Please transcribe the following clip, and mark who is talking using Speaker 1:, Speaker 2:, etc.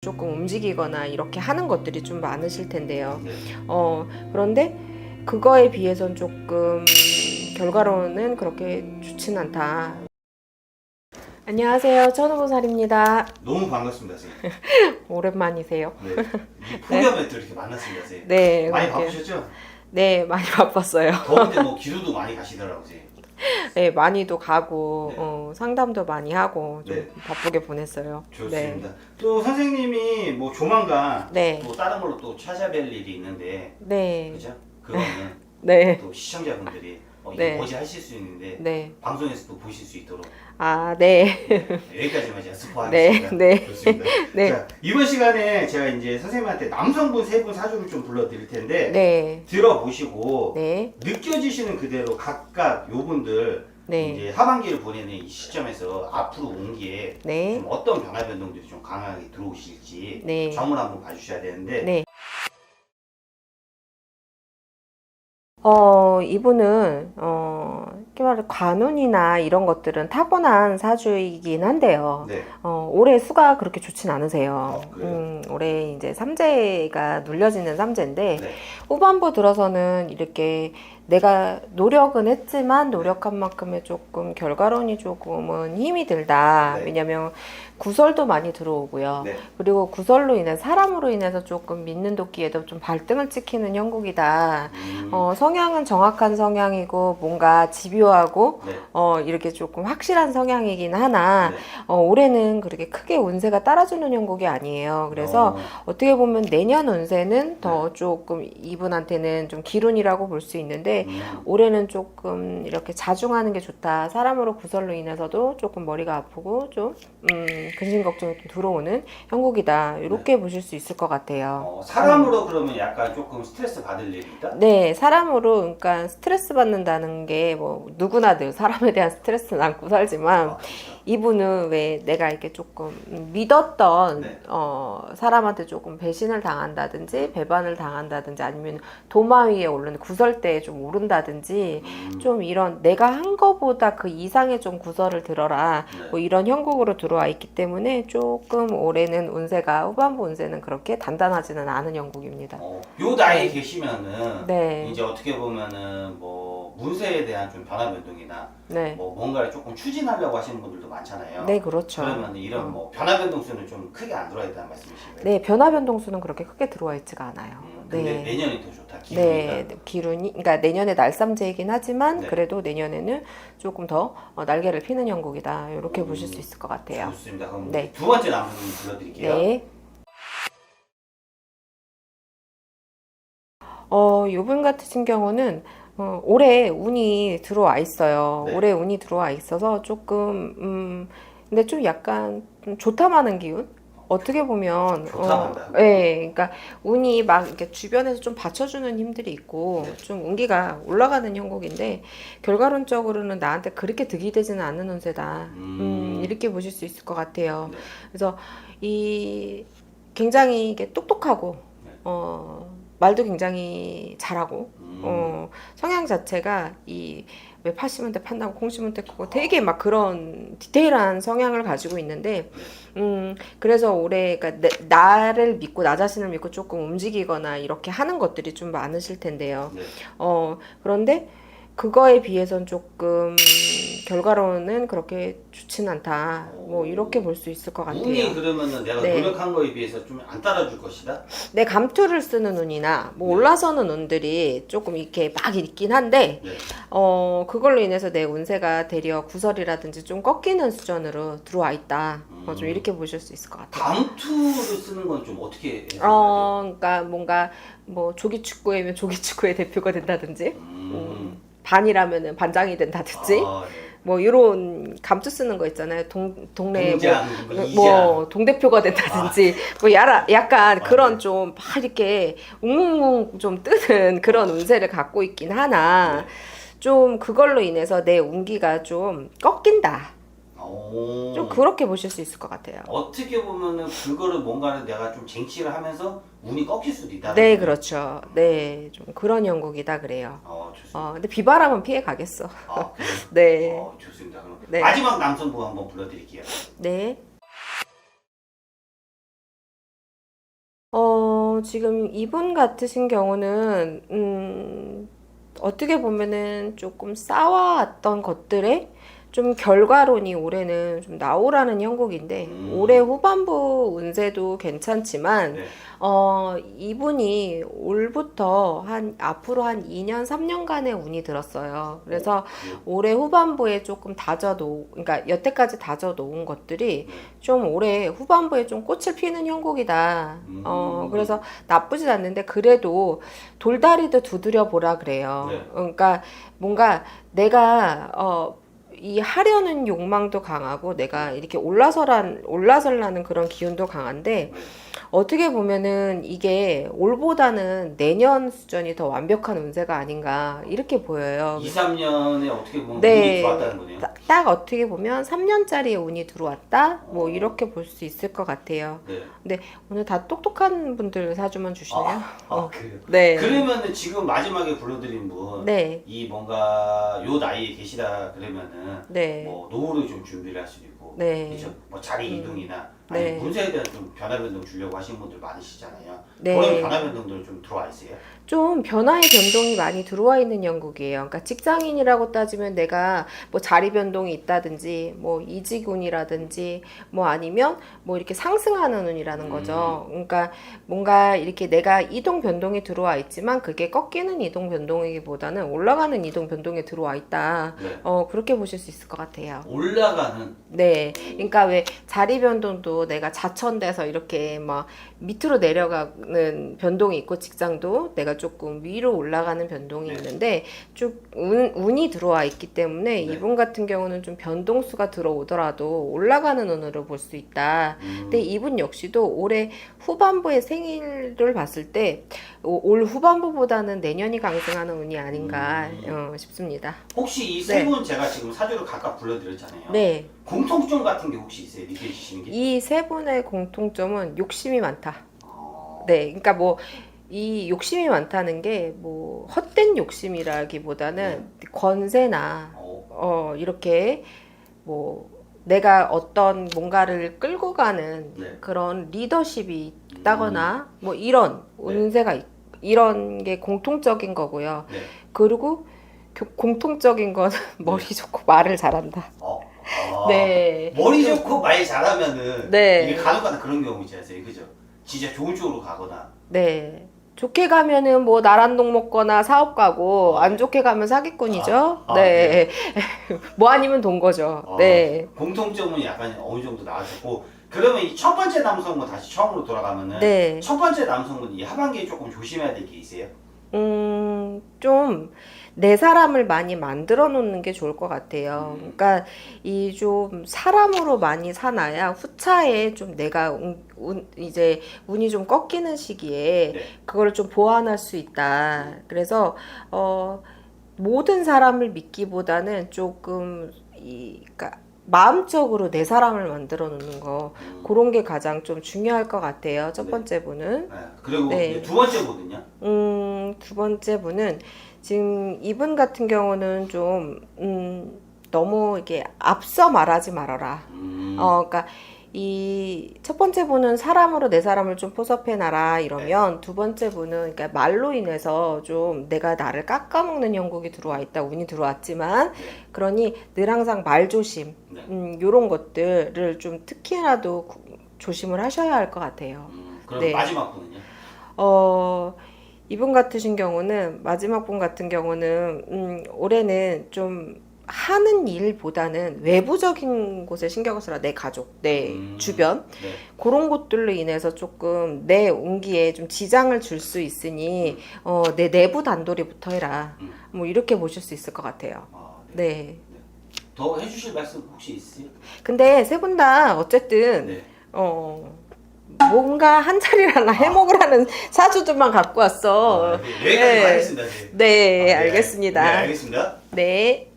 Speaker 1: 조금 움직이거나 이렇게 하는 것들이 좀 많으실 텐데요.
Speaker 2: 네.
Speaker 1: 그런데 그거에 비해선 조금 결과로는 그렇게 좋진 않다. 안녕하세요. 천우보살입니다.
Speaker 2: 너무 반갑습니다, 선생님.
Speaker 1: 오랜만이세요.
Speaker 2: 네. 이 폭염에 또 이렇게 만났습니다, 선생님.
Speaker 1: 네,
Speaker 2: 많이
Speaker 1: 그렇게.
Speaker 2: 바쁘셨죠?
Speaker 1: 네, 많이 바빴어요.
Speaker 2: 더운데 뭐 기루도 많이 가시더라고요, 선생님.
Speaker 1: 네, 많이도 가고
Speaker 2: 네.
Speaker 1: 상담도 많이 하고 좀
Speaker 2: 네.
Speaker 1: 바쁘게 보냈어요.
Speaker 2: 좋습니다. 또 선생님이 뭐 조만간
Speaker 1: 네.
Speaker 2: 또 다른 걸로 또 찾아뵐 일이 있는데,
Speaker 1: 네.
Speaker 2: 그죠? 그거는
Speaker 1: 네.
Speaker 2: 또 시청자분들이 이거
Speaker 1: 네.
Speaker 2: 뭐지 하실 수 있는데
Speaker 1: 네.
Speaker 2: 방송에서 또 보실 수 있도록
Speaker 1: 아, 네.
Speaker 2: 여기까지만 제가 스포하겠습니다.
Speaker 1: 네, 네.
Speaker 2: 좋습니다.
Speaker 1: 네.
Speaker 2: 자, 이번 시간에 제가 이제 선생님한테 남성분 세 분 사주를 좀 불러드릴 텐데
Speaker 1: 네.
Speaker 2: 들어보시고
Speaker 1: 네.
Speaker 2: 느껴지시는 그대로 각각 요분들
Speaker 1: 네.
Speaker 2: 이제 하반기를 보내는 이 시점에서 앞으로 온기에
Speaker 1: 네.
Speaker 2: 좀 어떤 변화 변동들이 좀 강하게 들어오실지
Speaker 1: 네.
Speaker 2: 점을 한번 봐주셔야 되는데
Speaker 1: 네. 이분은 이렇게 말해 관운이나 이런 것들은 타고난 사주이긴 한데요.
Speaker 2: 네.
Speaker 1: 올해 수가 그렇게 좋진 않으세요.
Speaker 2: 그래요?
Speaker 1: 올해 이제 삼재가 눌려지는 삼재인데
Speaker 2: 네.
Speaker 1: 후반부 들어서는 이렇게 내가 노력은 했지만 노력한 만큼의 조금 결과론이 조금은 힘이 들다.
Speaker 2: 네.
Speaker 1: 왜냐면 구설도 많이 들어오고요.
Speaker 2: 네.
Speaker 1: 그리고 구설로 인해 사람으로 인해서 조금 믿는 도끼에도 좀 발등을 찍히는 형국이다. 성향은 정확한 성향이고 뭔가 집요하고
Speaker 2: 네.
Speaker 1: 이렇게 조금 확실한 성향이긴 하나
Speaker 2: 네.
Speaker 1: 올해는 그렇게 크게 운세가 따라주는 형국이 아니에요. 그래서 어떻게 보면 내년 운세는 더 조금 이분한테는 좀 기운이라고 볼 수 있는데 올해는 조금 이렇게 자중하는 게 좋다. 사람으로 구설로 인해서도 조금 머리가 아프고 좀 근심 걱정이 좀 들어오는 형국이다. 이렇게 보실 수 있을 것 같아요.
Speaker 2: 사람으로 그러면 약간 조금 스트레스 받을 일이 있다?
Speaker 1: 네, 사람으로 그러니까 스트레스 받는다는 게 뭐 누구나 늘 사람에 대한 스트레스는 안고 살지만
Speaker 2: 그렇죠.
Speaker 1: 이분은 왜 내가 이렇게 조금 믿었던
Speaker 2: 네.
Speaker 1: 사람한테 조금 배신을 당한다든지 배반을 당한다든지 아니면 도마 위에 오르는 구설대에 좀 오른다든지 좀 이런 내가 한 거보다 그 이상의 좀 구설을 들어라
Speaker 2: 네.
Speaker 1: 뭐 이런 형국으로 들어와 있기 때문에 조금 올해는 운세가 후반부 운세는 그렇게 단단하지는 않은 형국입니다.
Speaker 2: 요 나이에 계시면은
Speaker 1: 네.
Speaker 2: 이제 어떻게 보면은 뭐 문세에 대한 좀 변화 변동이나
Speaker 1: 네.
Speaker 2: 뭐 뭔가를 조금 추진하려고 하시는 분들도 많잖아요.
Speaker 1: 네, 그렇죠.
Speaker 2: 그러면 이런 뭐 변화 변동수는 좀 크게 안 들어와 있다는 말씀이신가요?
Speaker 1: 네, 변화 변동수는 그렇게 크게 들어와 있지가 않아요.
Speaker 2: 근데
Speaker 1: 네.
Speaker 2: 내년이 더 좋다. 기분이다.
Speaker 1: 네, 기운이, 그러니까 내년에 날삼재이긴 하지만
Speaker 2: 네.
Speaker 1: 그래도 내년에는 조금 더 날개를 피는 형국이다. 이렇게 보실 수 있을 것 같아요.
Speaker 2: 좋습니다. 그럼
Speaker 1: 네.
Speaker 2: 두 번째 남성분 불러드릴게요.
Speaker 1: 네. 요분 같으신 경우는 올해 운이 들어와 있어요.
Speaker 2: 네.
Speaker 1: 올해 운이 들어와 있어서 조금 근데 좀 약간 좀 좋다마는 기운? 어떻게 보면
Speaker 2: 좋다만다.
Speaker 1: 네, 그러니까 운이 막 이렇게 주변에서 좀 받쳐주는 힘들이 있고
Speaker 2: 네.
Speaker 1: 좀 운기가 올라가는 형국인데 결과론적으로는 나한테 그렇게 득이 되지는 않는 운세다. 이렇게 보실 수 있을 것 같아요.
Speaker 2: 네.
Speaker 1: 그래서 이 굉장히 이게 똑똑하고
Speaker 2: 네.
Speaker 1: 말도 굉장히 잘하고 성향 자체가 이 왜 파 심은 데 판나고 콩 심은 데 크고 되게 막 그런 디테일한 성향을 가지고 있는데 그래서 올해 그러니까 나를 믿고 나 자신을 믿고 조금 움직이거나 이렇게 하는 것들이 좀 많으실 텐데요.
Speaker 2: 네.
Speaker 1: 그런데 그거에 비해선 조금 결과로는 그렇게 좋진 않다. 뭐 이렇게 볼 수 있을 것 같아요.
Speaker 2: 운이 그러면은 내가
Speaker 1: 네.
Speaker 2: 노력한 거에 비해서 좀 안 따라줄 것이다?
Speaker 1: 내 감투를 쓰는 운이나 뭐
Speaker 2: 네.
Speaker 1: 올라서는 운들이 조금 이렇게 막 있긴 한데
Speaker 2: 네.
Speaker 1: 그걸로 인해서 내 운세가 되려 구설이라든지 좀 꺾이는 수준으로 들어와 있다. 좀 이렇게 보실 수 있을 것 같아요.
Speaker 2: 감투를 쓰는 건 좀 어떻게 해석해야 돼요?
Speaker 1: 그러니까 뭔가 뭐 조기축구회면 조기축구의 대표가 된다든지 반이라면은 반장이 된다든지
Speaker 2: 네.
Speaker 1: 뭐 이런 감투 쓰는 거 있잖아요. 동네
Speaker 2: 동장,
Speaker 1: 뭐 동대표가 된다든지 뭐 약간 그런
Speaker 2: 네.
Speaker 1: 좀 막 이렇게 웅웅웅 좀 뜨는 그런 운세를 갖고 있긴 하나 좀 그걸로 인해서 내 운기가 좀 꺾인다. 좀 그렇게 보실 수 있을 것 같아요.
Speaker 2: 어떻게 보면은 그거를 뭔가를 내가 좀 쟁취를 하면서 운이 꺾일 수도 있다.
Speaker 1: 네, 그렇죠. 네, 좀 그런 형국이다 그래요.
Speaker 2: 좋습니다.
Speaker 1: 근데 비바람은 피해 가겠어.
Speaker 2: 그래요?
Speaker 1: 네.
Speaker 2: 좋습니다. 그럼
Speaker 1: 네.
Speaker 2: 마지막 남성분 한번 불러드릴게요.
Speaker 1: 네. 지금 이분 같으신 경우는, 어떻게 보면은 조금 쌓아왔던 것들에 좀 결과론이 올해는 좀 나오라는 형국인데, 올해 후반부 운세도 괜찮지만,
Speaker 2: 네.
Speaker 1: 이분이 올부터 앞으로 한 2년, 3년간의 운이 들었어요. 그래서
Speaker 2: 그래요?
Speaker 1: 올해 후반부에 조금 그러니까 여태까지 다져놓은 것들이
Speaker 2: 네.
Speaker 1: 좀 올해 후반부에 좀 꽃을 피는 형국이다. 그래서 나쁘진 않는데 그래도 돌다리도 두드려 보라 그래요.
Speaker 2: 네.
Speaker 1: 그러니까 뭔가 내가 이 하려는 욕망도 강하고 내가 이렇게 올라설라는 그런 기운도 강한데
Speaker 2: 네.
Speaker 1: 어떻게 보면은 이게 올보다는 내년 수준이 더 완벽한 운세가 아닌가 이렇게 보여요.
Speaker 2: 2, 3년에 어떻게 보면 운이
Speaker 1: 네,
Speaker 2: 좋았다는 거네요.
Speaker 1: 딱 어떻게 보면 3년짜리 운이 들어왔다? 뭐 이렇게 볼 수 있을 것 같아요.
Speaker 2: 네.
Speaker 1: 근데 오늘 다 똑똑한 분들 사주만 주시네요.
Speaker 2: 그래요?
Speaker 1: 네.
Speaker 2: 그러면은 지금 마지막에 불러드린 분,
Speaker 1: 네.
Speaker 2: 이 뭔가 요 나이에 계시다 그러면은
Speaker 1: 네.
Speaker 2: 뭐 노후를 좀 준비를 할 수도 있고,
Speaker 1: 네.
Speaker 2: 그렇죠? 뭐 자리 이동이나
Speaker 1: 네.
Speaker 2: 아니 문세에 대한 좀 변화 변동 주려고 하시는 분들 많으시잖아요.
Speaker 1: 네.
Speaker 2: 그런 변화 변동들은 좀 들어와 있어요?
Speaker 1: 좀 변화의 변동이 많이 들어와 있는 영국이에요. 그러니까 직장인이라고 따지면 내가 뭐 자리 변동이 있다든지 뭐 이직운이라든지 뭐 아니면 뭐 이렇게 상승하는 운이라는 거죠. 그러니까 뭔가 이렇게 내가 이동 변동이 들어와 있지만 그게 꺾이는 이동 변동이기보다는 올라가는 이동 변동에 들어와 있다.
Speaker 2: 네.
Speaker 1: 그렇게 보실 수 있을 것 같아요.
Speaker 2: 올라가는.
Speaker 1: 네. 그러니까 왜 자리 변동도 내가 자천돼서 이렇게 막 밑으로 내려가는 변동이 있고 직장도 내가 조금 위로 올라가는 변동이
Speaker 2: 네.
Speaker 1: 있는데 쭉 운이 들어와 있기 때문에
Speaker 2: 네.
Speaker 1: 이분 같은 경우는 좀 변동수가 들어오더라도 올라가는 운으로 볼 수 있다. 근데 이분 역시도 올해 후반부의 생일을 봤을 때 올 후반부보다는 내년이 강승하는 운이 아닌가 싶습니다.
Speaker 2: 혹시 이 세
Speaker 1: 네.
Speaker 2: 분 제가 지금 사주를 각각 불러드렸잖아요.
Speaker 1: 네.
Speaker 2: 공통점 같은 게 혹시 있어요? 느껴지시는 게?
Speaker 1: 이 세 분의 공통점은 욕심이 많다.
Speaker 2: 어,
Speaker 1: 네, 그러니까 뭐 이 욕심이 많다는 게 뭐 헛된 욕심이라기보다는 권세나 이렇게 뭐 내가 어떤 뭔가를 끌고 가는
Speaker 2: 네.
Speaker 1: 그런 리더십이 있다거나 뭐 이런 운세가 이런 게 공통적인 거고요.
Speaker 2: 네.
Speaker 1: 그리고 공통적인 건 머리 좋고 말을 잘한다. 네.
Speaker 2: 머리 좋고 말 잘하면은
Speaker 1: 네.
Speaker 2: 이게 간혹가다 그런 경우 있지 않아요? 그죠? 진짜 좋은 쪽으로 가거나.
Speaker 1: 네. 좋게 가면은 뭐 나란동 먹거나 사업 가고 안 좋게 가면 사기꾼이죠. 네. 뭐 아니면 돈 거죠. 네.
Speaker 2: 공통점은 약간 어느 정도 나와졌고, 그러면 이 첫 번째 남성분 다시 처음으로 돌아가면은
Speaker 1: 네.
Speaker 2: 첫 번째 남성분 이 하반기에 조금 조심해야 될 게 있어요?
Speaker 1: 좀 내 사람을 많이 만들어 놓는 게 좋을 것 같아요. 그러니까 이 좀 사람으로 많이 사놔야 후차에 좀 내가 이제 운이 좀 꺾이는 시기에
Speaker 2: 네.
Speaker 1: 그걸 좀 보완할 수 있다. 그래서 모든 사람을 믿기보다는 조금 그러니까 마음적으로 내 사람을 만들어 놓는 거 그런 게 가장 좀 중요할 것 같아요. 첫
Speaker 2: 네.
Speaker 1: 번째 분은.
Speaker 2: 네. 그리고
Speaker 1: 네.
Speaker 2: 이제 두 번째 분은요?
Speaker 1: 두 번째 분은 지금 이분 같은 경우는 좀 너무 이게 앞서 말하지 말아라. 그러니까 이 첫 번째 분은 사람으로 내 사람을 좀 포섭해 놔라 이러면 두 번째 분은 그러니까 말로 인해서 좀 내가 나를 깎아먹는 형국이 들어와 있다. 운이 들어왔지만 그러니 늘 항상 말 조심 요런 것들을 좀 특히나도 조심을 하셔야 할 것 같아요.
Speaker 2: 그럼
Speaker 1: 네.
Speaker 2: 마지막 분은요?
Speaker 1: 이분 같으신 경우는 마지막 분 같은 경우는 올해는 좀 하는 일보다는 외부적인 곳에 신경을 써라. 내 가족, 내 주변
Speaker 2: 네.
Speaker 1: 그런 것들로 인해서 조금 내 운기에 좀 지장을 줄 수 있으니 내 내부 단돌이부터 해라. 뭐 이렇게 보실 수 있을 것 같아요.
Speaker 2: 네.
Speaker 1: 네.
Speaker 2: 더 해주실 말씀 혹시 있으세요?
Speaker 1: 근데 세 분 다 어쨌든
Speaker 2: 네.
Speaker 1: 뭔가 한 자리를 해먹으라는 사주들만 갖고 왔어.
Speaker 2: 여기까지
Speaker 1: 네.
Speaker 2: 하겠습니다.
Speaker 1: 네, 알겠습니다.
Speaker 2: 네, 알겠습니다.
Speaker 1: 네.